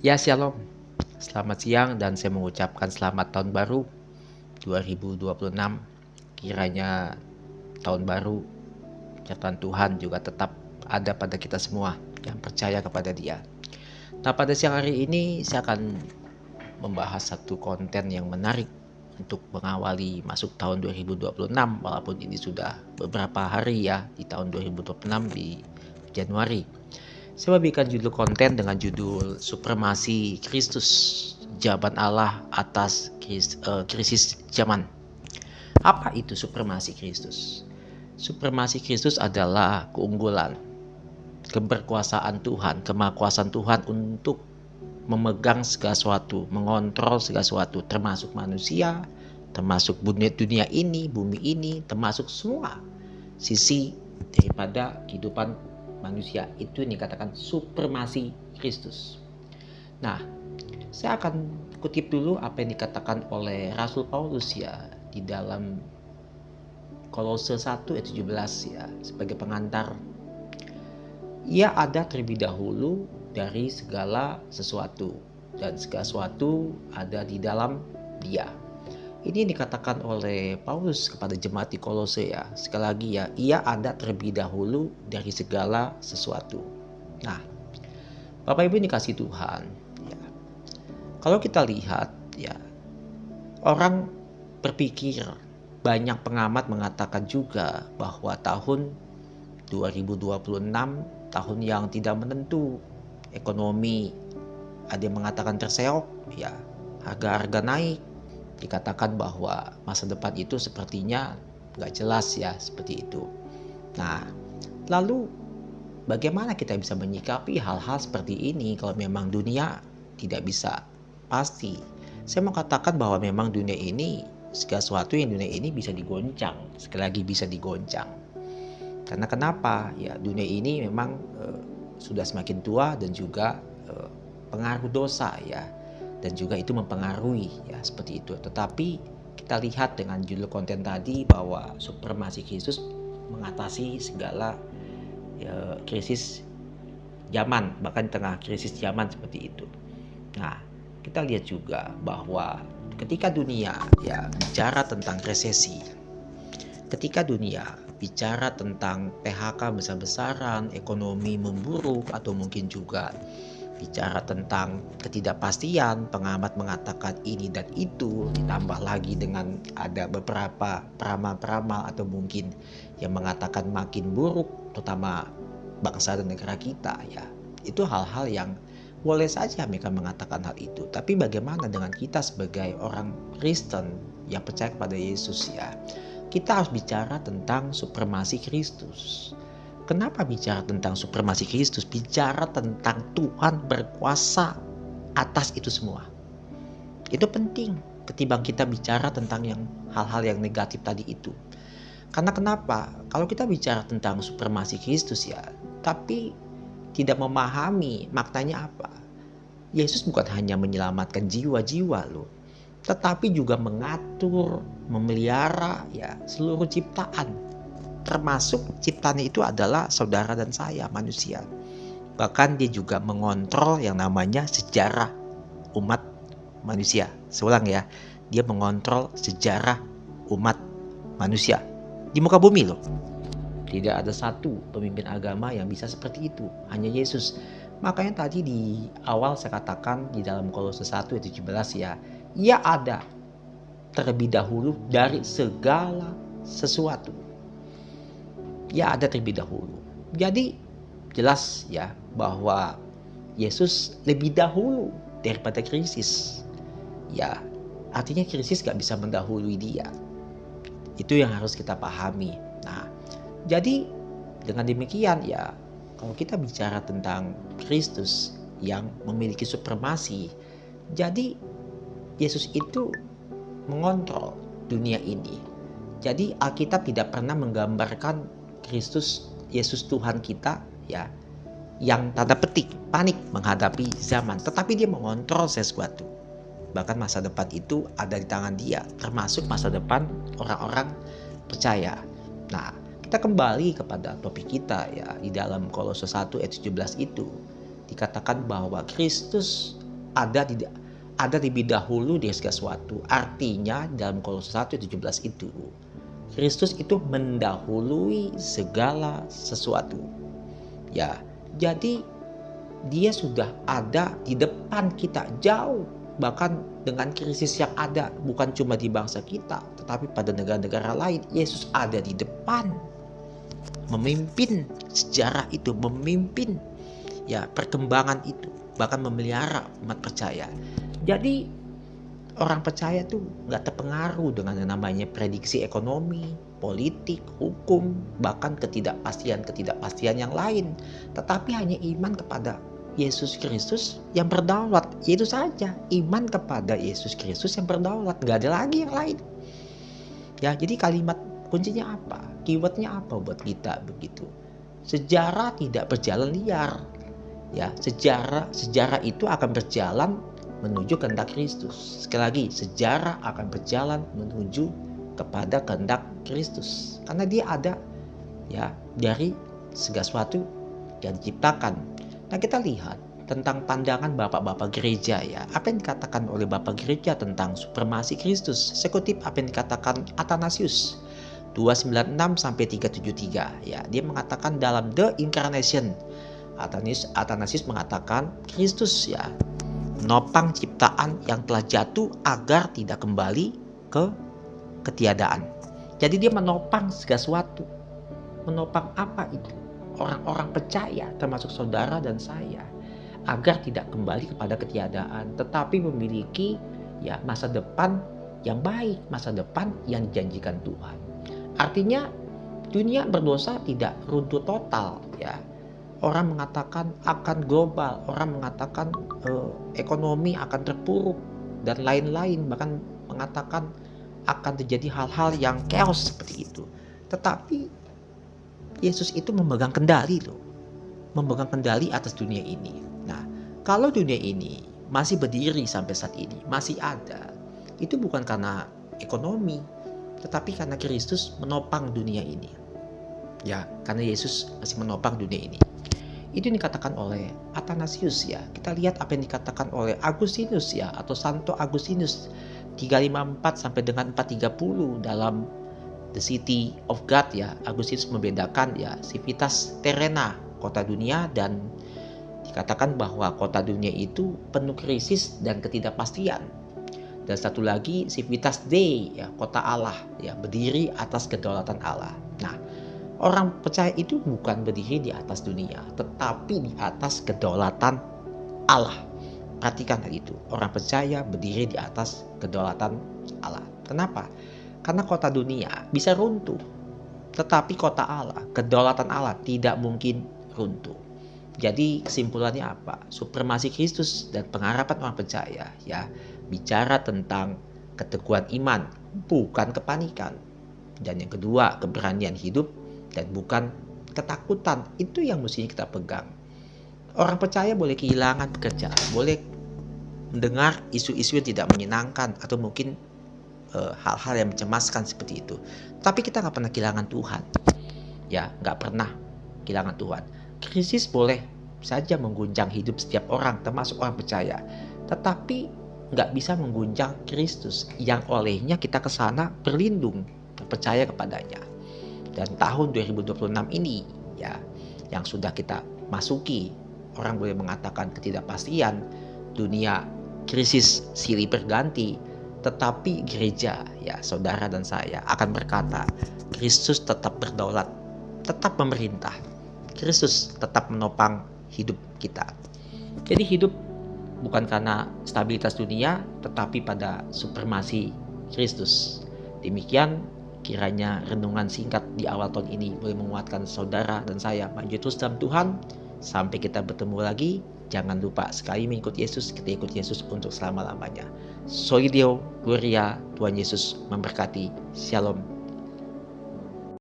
Ya, shalom. Selamat siang dan saya mengucapkan selamat tahun baru 2026. Kiranya tahun baru catatan Tuhan juga tetap ada pada kita semua yang percaya kepada Dia. Nah, pada siang hari ini saya akan membahas satu konten yang menarik untuk mengawali masuk tahun 2026, walaupun ini sudah beberapa hari ya di tahun 2026 di Januari. Saya memberikan judul konten dengan judul Supremasi Kristus, Jawaban Allah atas krisis zaman. Apa itu supremasi Kristus? Supremasi Kristus adalah keunggulan, keberkuasaan Tuhan, kemahakuasaan Tuhan untuk memegang segala sesuatu, mengontrol segala sesuatu, termasuk manusia, termasuk dunia ini, bumi ini, termasuk semua sisi daripada kehidupan manusia. Itu yang dikatakan supremasi Kristus. Nah, saya akan kutip dulu apa yang dikatakan oleh Rasul Paulus ya di dalam Kolose 1 ayat 17 ya sebagai pengantar. Ia ada terlebih dahulu dari segala sesuatu dan segala sesuatu ada di dalam Dia. Ini dikatakan oleh Paulus kepada jemaat di Kolose ya. Sekali lagi ya, ia ada terlebih dahulu dari segala sesuatu. Nah, Bapak Ibu dikasih Tuhan ya. Kalau kita lihat ya, orang berpikir, banyak pengamat mengatakan juga bahwa tahun 2026 tahun yang tidak menentu. Ekonomi ada yang mengatakan terseok ya, harga-harga naik. Dikatakan bahwa masa depan itu sepertinya nggak jelas ya, seperti itu. Nah, lalu bagaimana kita bisa menyikapi hal-hal seperti ini kalau memang dunia tidak bisa pasti? Saya mau katakan bahwa memang dunia ini, segala sesuatu yang dunia ini bisa digoncang. Sekali lagi bisa digoncang. Karena kenapa? Ya, dunia ini memang sudah semakin tua dan juga pengaruh dosa ya. Dan juga itu mempengaruhi ya, seperti itu. Tetapi kita lihat dengan judul konten tadi bahwa supremasi Kristus mengatasi segala krisis zaman, bahkan di tengah krisis zaman seperti itu. Nah, kita lihat juga bahwa ketika dunia ya bicara tentang resesi, ketika dunia bicara tentang PHK besar-besaran, ekonomi memburuk, atau mungkin juga bicara tentang ketidakpastian, pengamat mengatakan ini dan itu, ditambah lagi dengan ada beberapa peramal-peramal atau mungkin yang mengatakan makin buruk, terutama bangsa dan negara kita ya. Itu hal-hal yang boleh saja mereka mengatakan hal itu. Tapi bagaimana dengan kita sebagai orang Kristen yang percaya kepada Yesus ya? Kita harus bicara tentang supremasi Kristus. Kenapa bicara tentang supremasi Kristus? Bicara tentang Tuhan berkuasa atas itu semua. Itu penting ketimbang kita bicara tentang yang hal-hal yang negatif tadi itu. Karena kenapa? Kalau kita bicara tentang supremasi Kristus ya, tapi tidak memahami maknanya apa. Yesus bukan hanya menyelamatkan jiwa-jiwa loh, tetapi juga mengatur, memelihara ya seluruh ciptaan. Termasuk ciptaannya itu adalah saudara dan saya, manusia. Bahkan dia juga mengontrol yang namanya sejarah umat manusia. Seulang ya, dia mengontrol sejarah umat manusia di muka bumi loh. Tidak ada satu pemimpin agama yang bisa seperti itu, hanya Yesus. Makanya tadi di awal saya katakan di dalam Kolose 1 ayat 17 ya, ia ada terlebih dahulu dari segala sesuatu. Ya ada terlebih dahulu. Jadi jelas ya bahwa Yesus lebih dahulu daripada krisis. Ya, artinya krisis gak bisa mendahului dia. Itu yang harus kita pahami. Nah, jadi dengan demikian ya, kalau kita bicara tentang Kristus yang memiliki supremasi, jadi Yesus itu mengontrol dunia ini. Jadi Alkitab tidak pernah menggambarkan Kristus, Yesus Tuhan kita ya, yang tanda petik panik menghadapi zaman, tetapi dia mengontrol sesuatu. Bahkan masa depan itu ada di tangan dia, termasuk masa depan orang-orang percaya. Nah, kita kembali kepada topik kita ya, di dalam Kolose 1 ayat 17 itu dikatakan bahwa Kristus ada tidak ada lebih dahulu dari segala sesuatu. Artinya dalam Kolose 1:17 itu, Kristus itu mendahului segala sesuatu. Ya, jadi dia sudah ada di depan kita jauh, bahkan dengan krisis yang ada bukan cuma di bangsa kita, tetapi pada negara-negara lain. Yesus ada di depan, memimpin sejarah itu, memimpin ya perkembangan itu, bahkan memelihara umat percaya. Jadi orang percaya tuh nggak terpengaruh dengan yang namanya prediksi ekonomi, politik, hukum, bahkan ketidakpastian yang lain. Tetapi hanya iman kepada Yesus Kristus yang berdaulat. Itu saja, iman kepada Yesus Kristus yang berdaulat. Nggak ada lagi yang lain. Ya, jadi kalimat kuncinya apa? Keywordnya apa buat kita begitu? Sejarah tidak berjalan liar. Ya, sejarah itu akan berjalan menuju kehendak Kristus. Sekali lagi, sejarah akan berjalan menuju kepada kehendak Kristus. Karena dia ada ya dari segala sesuatu yang diciptakan. Nah, kita lihat tentang pandangan bapak-bapak gereja ya. Apa yang dikatakan oleh bapak gereja tentang supremasi Kristus? Saya kutip apa yang dikatakan Athanasius 296 sampai 373 ya. Dia mengatakan dalam The Incarnation, Athanasius mengatakan Kristus ya menopang ciptaan yang telah jatuh agar tidak kembali ke ketiadaan. Jadi dia menopang segala sesuatu. Menopang apa itu? Orang-orang percaya termasuk saudara dan saya agar tidak kembali kepada ketiadaan, tetapi memiliki ya masa depan yang baik, masa depan yang dijanjikan Tuhan. Artinya dunia berdosa tidak runtuh total ya. Orang mengatakan akan global, orang mengatakan ekonomi akan terpuruk dan lain-lain, bahkan mengatakan akan terjadi hal-hal yang chaos seperti itu. Tetapi Yesus itu memegang kendali loh, memegang kendali atas dunia ini. Nah, kalau dunia ini masih berdiri sampai saat ini, masih ada, itu bukan karena ekonomi, tetapi karena Kristus menopang dunia ini. Ya, karena Yesus masih menopang dunia ini. Itu yang dikatakan oleh Athanasius ya. Kita lihat apa yang dikatakan oleh Agustinus ya, atau Santo Agustinus 354 sampai dengan 430 dalam The City of God ya. Agustinus membedakan ya civitas terrena, kota dunia, dan dikatakan bahwa kota dunia itu penuh krisis dan ketidakpastian. Dan satu lagi civitas Dei ya, kota Allah ya, berdiri atas kedaulatan Allah. Nah, orang percaya itu bukan berdiri di atas dunia, tetapi di atas kedaulatan Allah. Perhatikan hal itu. Orang percaya berdiri di atas kedaulatan Allah. Kenapa? Karena kota dunia bisa runtuh, tetapi kota Allah, kedaulatan Allah tidak mungkin runtuh. Jadi kesimpulannya apa? Supremasi Kristus dan pengharapan orang percaya ya bicara tentang keteguhan iman, bukan kepanikan. Dan yang kedua, keberanian hidup dan bukan ketakutan. Itu yang mestinya kita pegang. Orang percaya boleh kehilangan pekerjaan, boleh mendengar isu-isu yang tidak menyenangkan atau mungkin hal-hal yang mencemaskan seperti itu. Tapi kita nggak pernah kehilangan Tuhan. Ya, nggak pernah kehilangan Tuhan. Krisis boleh saja mengguncang hidup setiap orang, termasuk orang percaya. Tetapi nggak bisa mengguncang Kristus yang olehnya kita ke sana berlindung, percaya kepadanya. Dan tahun 2026 ini ya yang sudah kita masuki, orang boleh mengatakan ketidakpastian, dunia krisis silih berganti, tetapi gereja ya saudara dan saya akan berkata Kristus tetap berdaulat, tetap memerintah, Kristus tetap menopang hidup kita. Jadi hidup bukan karena stabilitas dunia, tetapi pada supremasi Kristus. Demikian kiranya renungan singkat di awal tahun ini boleh menguatkan saudara dan saya maju terus dalam Tuhan. Sampai kita bertemu lagi, jangan lupa sekali mengikuti Yesus, kita ikut Yesus untuk selama-lamanya. Soli Deo, Gloria, Tuhan Yesus memberkati. Shalom.